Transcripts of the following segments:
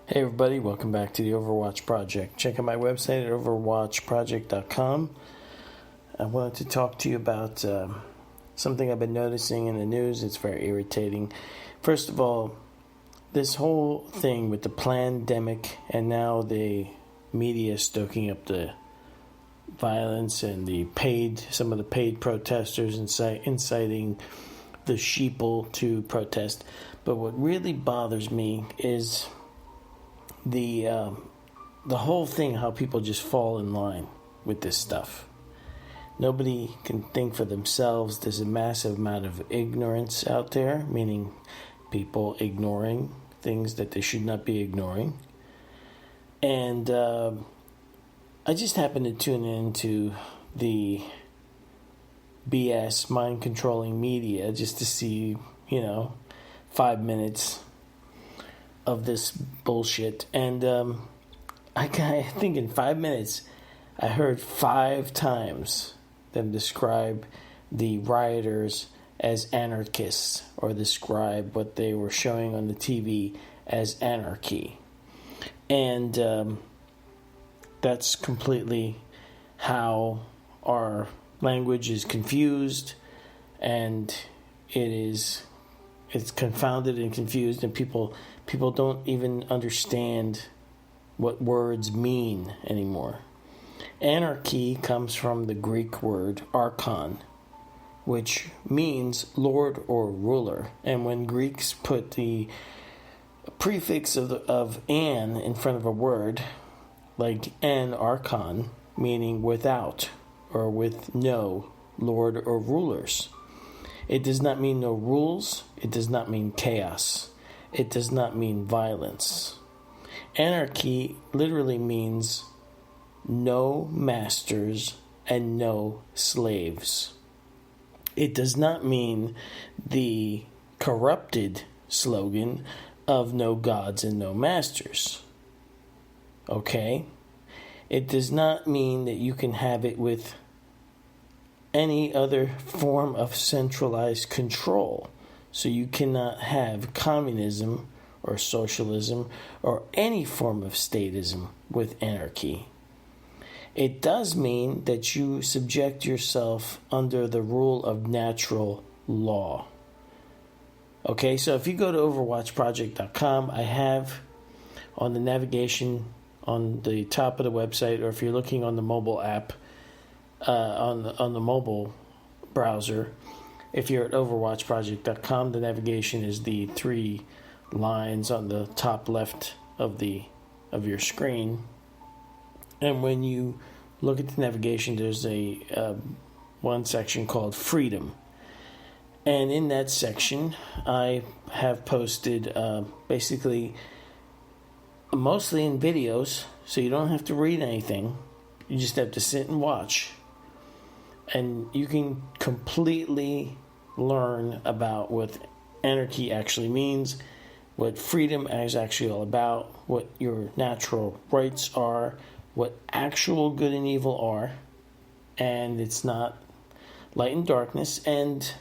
Hey everybody, welcome back to the Overwatch Project. Check out my website at overwatchproject.com. I wanted to talk to you about something I've been noticing in the news. It's very irritating. First of all, this whole thing with the pandemic and now the media stoking up the violence and some of the paid protesters inciting the sheeple to protest. But what really bothers me is the whole thing, how people just fall in line with this stuff. Nobody can think for themselves. There's a massive amount of ignorance out there, meaning people ignoring things that they should not be ignoring. And I just happened to tune into the BS mind-controlling media just to see, 5 minutes of this bullshit, and I think in 5 minutes I heard 5 times them describe the rioters as anarchists, or describe what they were showing on the TV as anarchy. And that's completely how our language is confused, and it's confounded and confused, and people don't even understand what words mean anymore. Anarchy comes from the Greek word archon, which means lord or ruler. And when Greeks put the prefix of an in front of a word, like An-Archon, meaning without or with no lord or rulers, it does not mean no rules. It does not mean chaos. It does not mean violence. Anarchy literally means no masters and no slaves. It does not mean the corrupted slogan of no gods and no masters. Okay? It does not mean that you can have it with any other form of centralized control. So you cannot have communism or socialism or any form of statism with anarchy. It does mean that you subject yourself under the rule of natural law. Okay, so if you go to overwatchproject.com, I have on the navigation on the top of the website, or if you're looking on the mobile app, on the mobile browser, if you're at overwatchproject.com, the navigation is the 3 lines on the top left of your screen. And when you look at the navigation, there's a one section called Freedom. And in that section, I have posted basically mostly in videos, so you don't have to read anything. You just have to sit and watch. And you can completely learn about what anarchy actually means, what freedom is actually all about, what your natural rights are, what actual good and evil are, and it's not light and darkness, and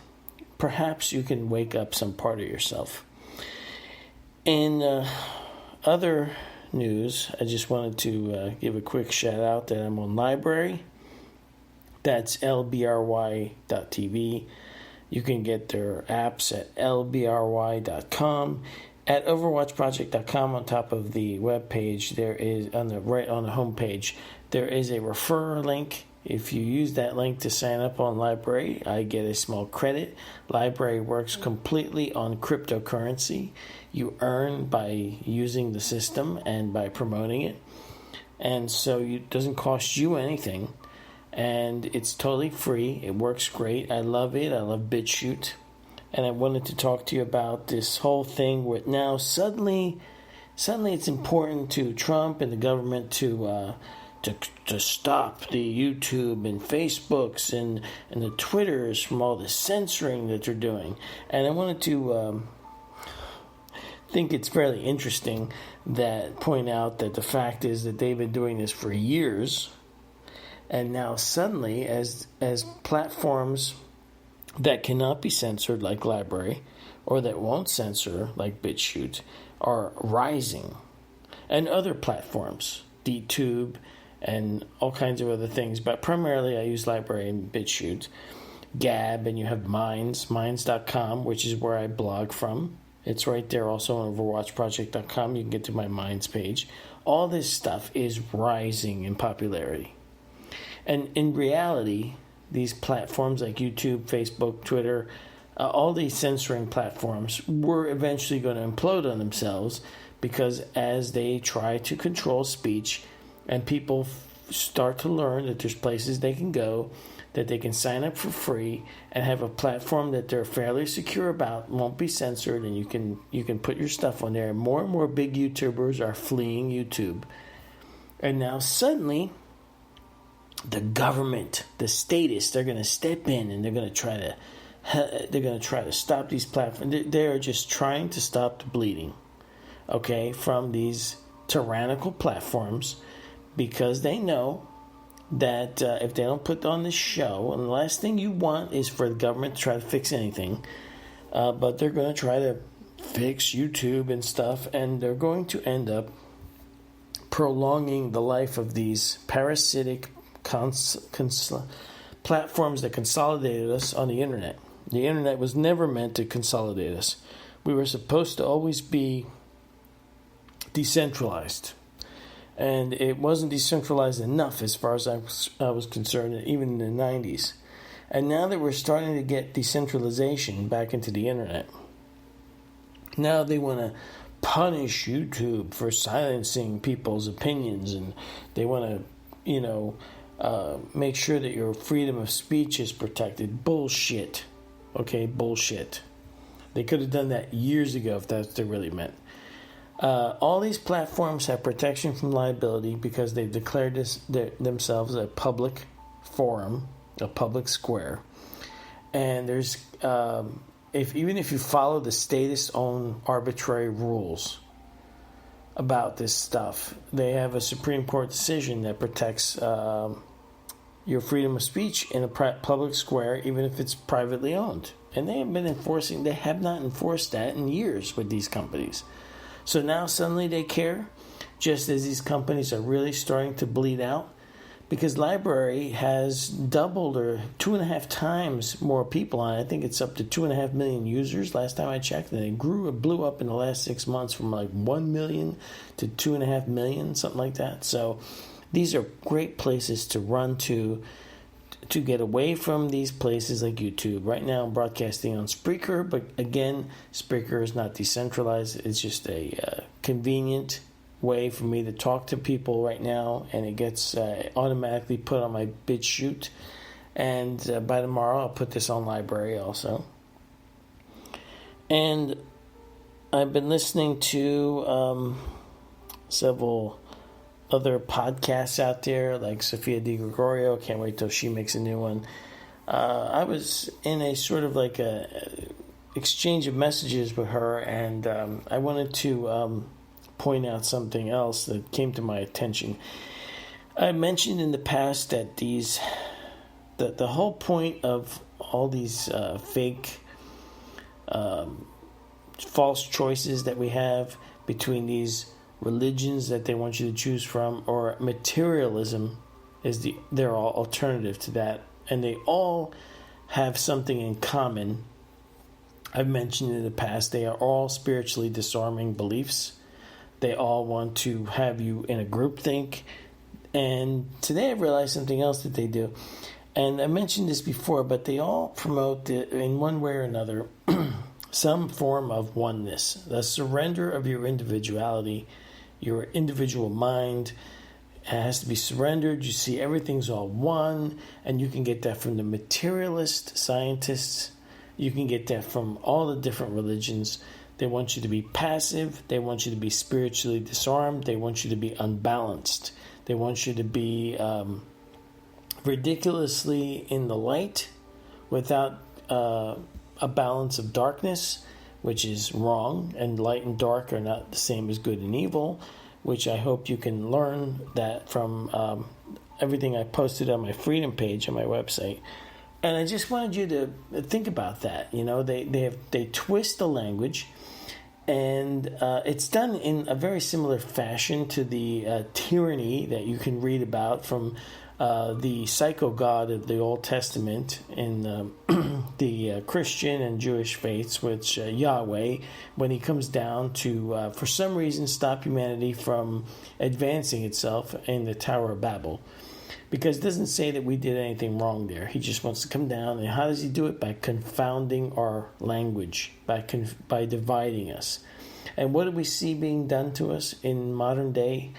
perhaps you can wake up some part of yourself. In other news, I just wanted to give a quick shout out that I'm on Library. That's lbry.tv. You can get their apps at lbry.com. At overwatchproject.com, on top of the web page, there is on the home page, there is a referrer link. If you use that link to sign up on Library, I get a small credit. Library works completely on cryptocurrency. You earn by using the system and by promoting it. And so it doesn't cost you anything. And it's totally free. It works great. I love it. I love BitChute. And I wanted to talk to you about this whole thing where now suddenly it's important to Trump and the government to stop the YouTube and Facebooks and the Twitters from all the censoring that they're doing. And I wanted to think it's fairly interesting that point out that the fact is that they've been doing this for years. And now suddenly, as platforms that cannot be censored like Library, or that won't censor like BitChute, are rising, and other platforms, DTube, and all kinds of other things. But primarily I use LBRY and BitChute, Gab, and you have Minds.com, which is where I blog from. It's right there also on overwatchproject.com. You can get to my Minds page. All this stuff is rising in popularity. And in reality, these platforms like YouTube, Facebook, Twitter, all these censoring platforms were eventually going to implode on themselves, because as they try to control speech and people start to learn that there's places they can go, that they can sign up for free and have a platform that they're fairly secure about, won't be censored, and you can put your stuff on there. More and more big YouTubers are fleeing YouTube. And now suddenly the government, the statists, they're going to step in and they're going to try to stop these platforms. They are just trying to stop the bleeding, okay, from these tyrannical platforms, because they know that if they don't put on this show, and the last thing you want is for the government to try to fix anything, but they're going to try to fix YouTube and stuff, and they're going to end up prolonging the life of these parasitic platforms that consolidated us on the internet. The internet was never meant to consolidate us. We were supposed to always be decentralized. And it wasn't decentralized enough as far as I was concerned, even in the 90s. And now that we're starting to get decentralization back into the internet, now they want to punish YouTube for silencing people's opinions, and they want to, make sure that your freedom of speech is protected. Bullshit. Okay, bullshit. They could have done that years ago if that's what they really meant. All these platforms have protection from liability because they've declared themselves a public forum, a public square. And there's, even if you follow the statist's own arbitrary rules about this stuff, they have a Supreme Court decision that protects your freedom of speech in a public square, even if it's privately owned. And they have not enforced that in years with these companies. So now suddenly they care, just as these companies are really starting to bleed out, because LBRY has doubled or 2.5 times more people on it. I think it's up to 2.5 million users last time I checked, and it blew up in the last 6 months from like 1 million to 2.5 million, something like that. So these are great places to run to get away from these places like YouTube. Right now I'm broadcasting on Spreaker, but again, Spreaker is not decentralized. It's just a convenient way for me to talk to people right now, and it gets automatically put on my BitChute, and by tomorrow I'll put this on LBRY also. And I've been listening to several other podcasts out there, like Sophia Di Gregorio. Can't wait till she makes a new one. I was in a sort of like a exchange of messages with her, and I wanted to point out something else that came to my attention. I mentioned in the past that the whole point of all these fake false choices that we have between these religions that they want you to choose from, or materialism, they're all alternative to that, and they all have something in common. I've mentioned in the past, they are all spiritually disarming beliefs. They all want to have you in a groupthink. And today I realized something else that they do, and I mentioned this before, but they all promote in one way or another some form of oneness, the surrender of your individuality. Your individual mind has to be surrendered. You see, everything's all one, and you can get that from the materialist scientists. You can get that from all the different religions. They want you to be passive. They want you to be spiritually disarmed. They want you to be unbalanced. They want you to be ridiculously in the light without a balance of darkness, which is wrong, and light and dark are not the same as good and evil, which I hope you can learn that from everything I posted on my Freedom page on my website. And I just wanted you to think about that. You know, they twist the language, And it's done in a very similar fashion to the tyranny that you can read about from the psycho god of the Old Testament in the Christian and Jewish faiths, which Yahweh, when he comes down to, for some reason, stop humanity from advancing itself in the Tower of Babel. Because it doesn't say that we did anything wrong there. He just wants to come down. And how does he do it? By confounding our language, by dividing us. And what do we see being done to us in modern day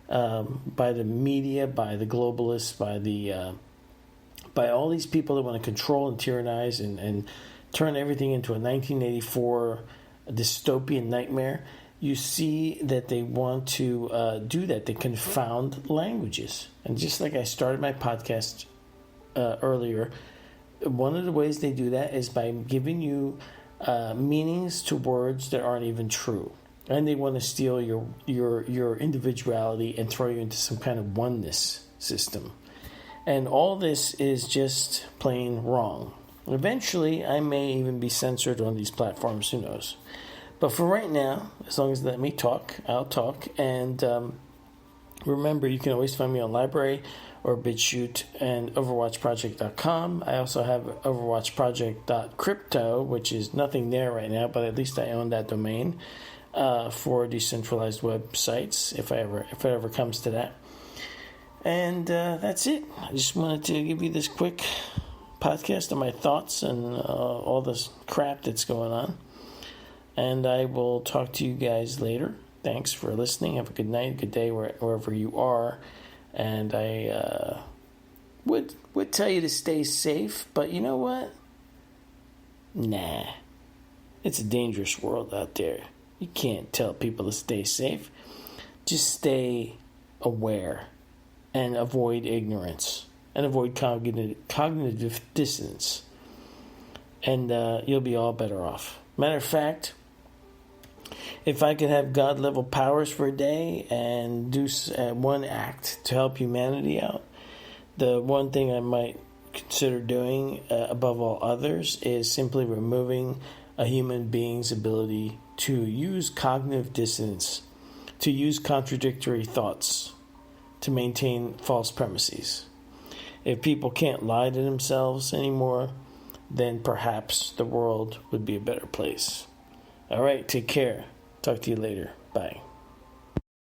by the media, by the globalists, by all these people that want to control and tyrannize and turn everything into a 1984 dystopian nightmare? You see that they want to do that. They confound languages. And just like I started my podcast earlier, one of the ways they do that is by giving you meanings to words that aren't even true. And they want to steal your individuality and throw you into some kind of oneness system. And all this is just plain wrong. Eventually, I may even be censored on these platforms. Who knows? But for right now, as long as they let me talk, I'll talk. And remember, you can always find me on Library or BitChute and OverwatchProject.com. I also have OverwatchProject.crypto, which is nothing there right now, but at least I own that domain for decentralized websites if it ever comes to that. And that's it. I just wanted to give you this quick podcast on my thoughts and all this crap that's going on. And I will talk to you guys later. Thanks for listening. Have a good night, good day, wherever you are. And I would tell you to stay safe, but you know what? Nah. It's a dangerous world out there. You can't tell people to stay safe. Just stay aware and avoid ignorance and avoid cognitive dissonance. And you'll be all better off. Matter of fact, if I could have God-level powers for a day and do one act to help humanity out, the one thing I might consider doing above all others is simply removing a human being's ability to use cognitive dissonance, to use contradictory thoughts, to maintain false premises. If people can't lie to themselves anymore, then perhaps the world would be a better place. All right, take care. Talk to you later. Bye.